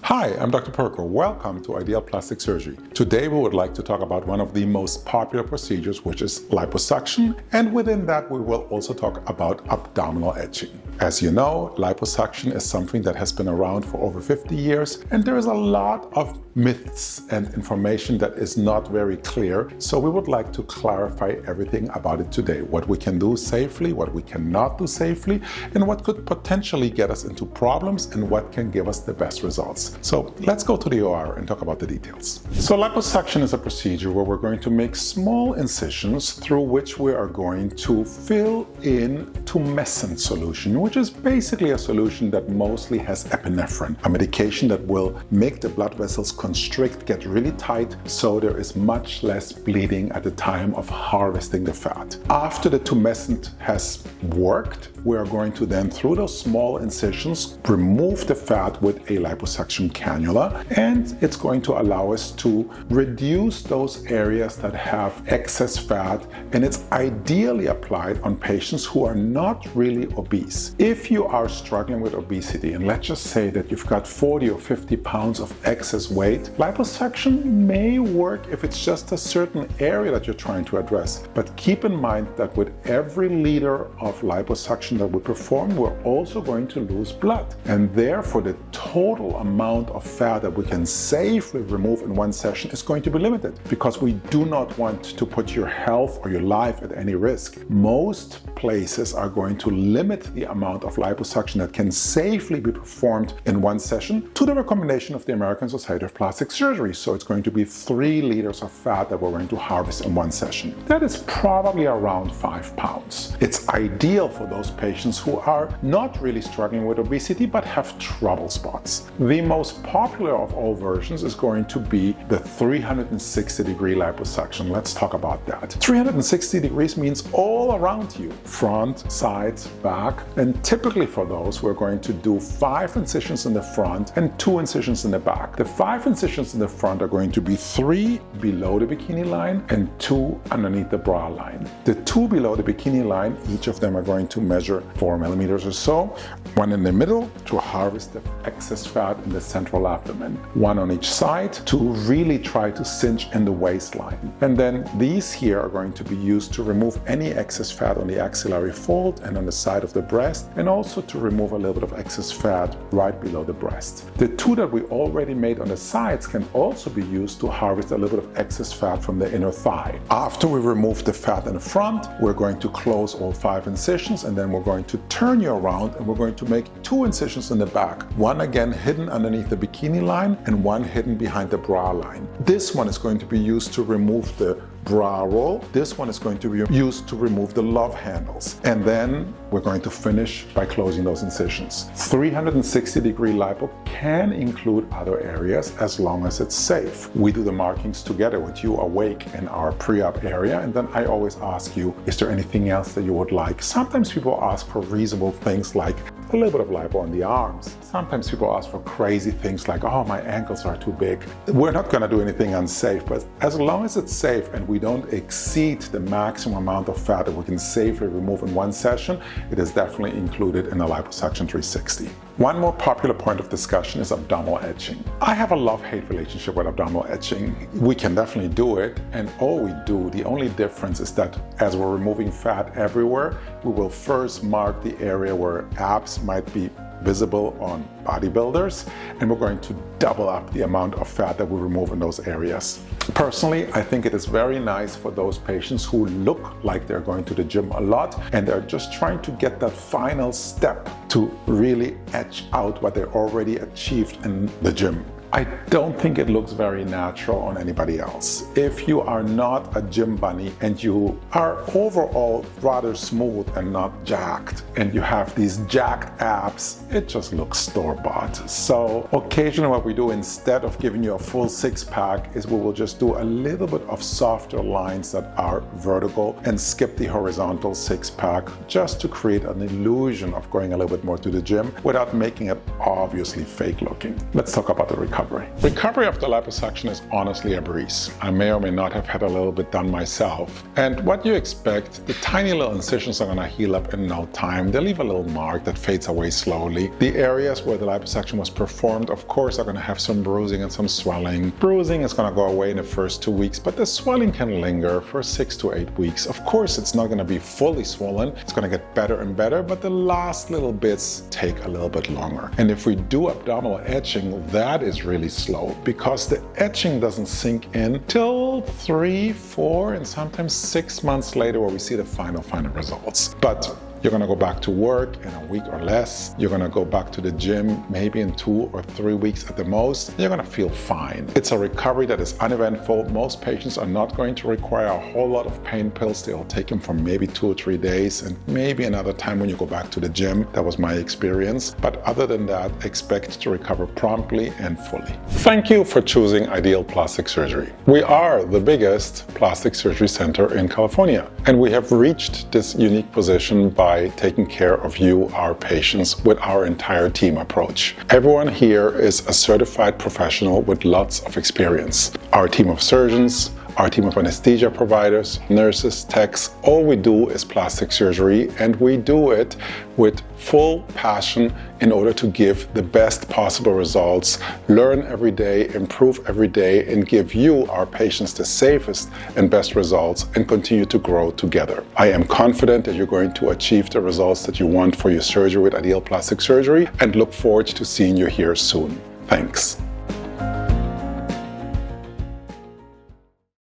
Hi, I'm Dr. Pirko. Welcome to Ideal Plastic Surgery. Today we would like to talk about one of the most popular procedures, which is liposuction, and within that we will also talk about abdominal etching. As you know, liposuction is something that has been around for over 50 years, and there is a lot of myths and information that is not very clear, so we would like to clarify everything about it today. What we can do safely, what we cannot do safely, and what could potentially get us into problems and what can give us the best results. So let's go to the OR and talk about the details. So liposuction is a procedure where we're going to make small incisions through which we are going to fill in tumescent solution, which is basically a solution that mostly has epinephrine, a medication that will make the blood vessels constrict, get really tight, so there is much less bleeding at the time of harvesting the fat. After the tumescent has worked, we are going to then, through those small incisions, remove the fat with a liposuction cannula, and it's going to allow us to reduce those areas that have excess fat, and it's ideally applied on patients who are not really obese. If you are struggling with obesity, and let's just say that you've got 40 or 50 pounds of excess weight, liposuction may work if it's just a certain area that you're trying to address. But keep in mind that with every liter of liposuction that we perform, we're also going to lose blood. And therefore, the total amount of fat that we can safely remove in one session is going to be limited, because we do not want to put your health or your life at any risk. Most places are going to limit the amount of liposuction that can safely be performed in one session to the recommendation of the American Society of Plastic Surgery. So it's going to be 3 liters of fat that we're going to harvest in one session. That is probably around 5 pounds. It's ideal for those patients who are not really struggling with obesity but have trouble spots. The most popular of all versions is going to be the 360-degree liposuction. Let's talk about that. 360 degrees means all around you, front, sides, back, and typically for those we're going to do 5 incisions in the front and 2 incisions in the back. The 5 incisions in the front are going to be 3 below the bikini line and 2 underneath the bra line. The 2 below the bikini line, each of them are going to measure 4 millimeters or so, 1 in the middle to harvest the excess fat in the central abdomen, 1 on each side to really try to cinch in the waistline. And then these here are going to be used to remove any excess fat on the axillary fold and on the side of the breast, and also to remove a little bit of excess fat right below the breast. The 2 that we already made on the sides can also be used to harvest a little bit of excess fat from the inner thigh. After we remove the fat in the front, we're going to close all 5 incisions, and then we're going to turn you around and we're going to make 2 incisions in the back. 1 again hidden underneath the bikini line and 1 hidden behind the bra line. This one is going to be used to remove the bra roll. This one is going to be used to remove the love handles. And then we're going to finish by closing those incisions. 360-degree lipo can include other areas as long as it's safe. We do the markings together with you awake in our pre-op area, and then I always ask you, is there anything else that you would like? Sometimes people ask for reasonable things like a little bit of lipo on the arms. Sometimes people ask for crazy things like, oh, my ankles are too big. We're not going to do anything unsafe, but as long as it's safe and we don't exceed the maximum amount of fat that we can safely remove in one session, it is definitely included in a liposuction 360. One more popular point of discussion is abdominal etching. I have a love-hate relationship with abdominal etching. We can definitely do it, and all we do, the only difference is that as we're removing fat everywhere, we will first mark the area where abs might be visible on bodybuilders, and we're going to double up the amount of fat that we remove in those areas. Personally, I think it is very nice for those patients who look like they're going to the gym a lot and they're just trying to get that final step to really etch out what they already achieved in the gym. I don't think it looks very natural on anybody else. If you are not a gym bunny and you are overall rather smooth and not jacked, and you have these jacked abs, it just looks store-bought. So occasionally what we do, instead of giving you a full 6-pack, is we will just do a little bit of softer lines that are vertical and skip the horizontal 6-pack, just to create an illusion of going a little bit more to the gym without making it obviously fake looking. Let's talk about the recovery. recovery. Recovery after liposuction is honestly a breeze. I may or may not have had a little bit done myself. And what you expect, the tiny little incisions are going to heal up in no time. They leave a little mark that fades away slowly. The areas where the liposuction was performed, of course, are going to have some bruising and some swelling. Bruising is going to go away in the first 2 weeks, but the swelling can linger for 6 to 8 weeks. Of course, it's not going to be fully swollen. It's going to get better and better, but the last little bits take a little bit longer. And if we do abdominal etching, that is really slow because the etching doesn't sink in till 3, 4, and sometimes 6 months later where we see the final results. But you're going to go back to work in a week or less. You're going to go back to the gym maybe in 2 or 3 weeks at the most. You're going to feel fine. It's a recovery that is uneventful. Most patients are not going to require a whole lot of pain pills. They'll take them for maybe 2 or 3 days and maybe another time when you go back to the gym. That was my experience. But other than that, expect to recover promptly and fully. Thank you for choosing Ideal Plastic Surgery. We are the biggest plastic surgery center in California, and we have reached this unique position by taking care of you, our patients, with our entire team approach. Everyone here is a certified professional with lots of experience. Our team of surgeons, our team of anesthesia providers, nurses, techs, all we do is plastic surgery, and we do it with full passion in order to give the best possible results, learn every day, improve every day, and give you, our patients, the safest and best results and continue to grow together. I am confident that you're going to achieve the results that you want for your surgery with Ideal Plastic Surgery and look forward to seeing you here soon. Thanks.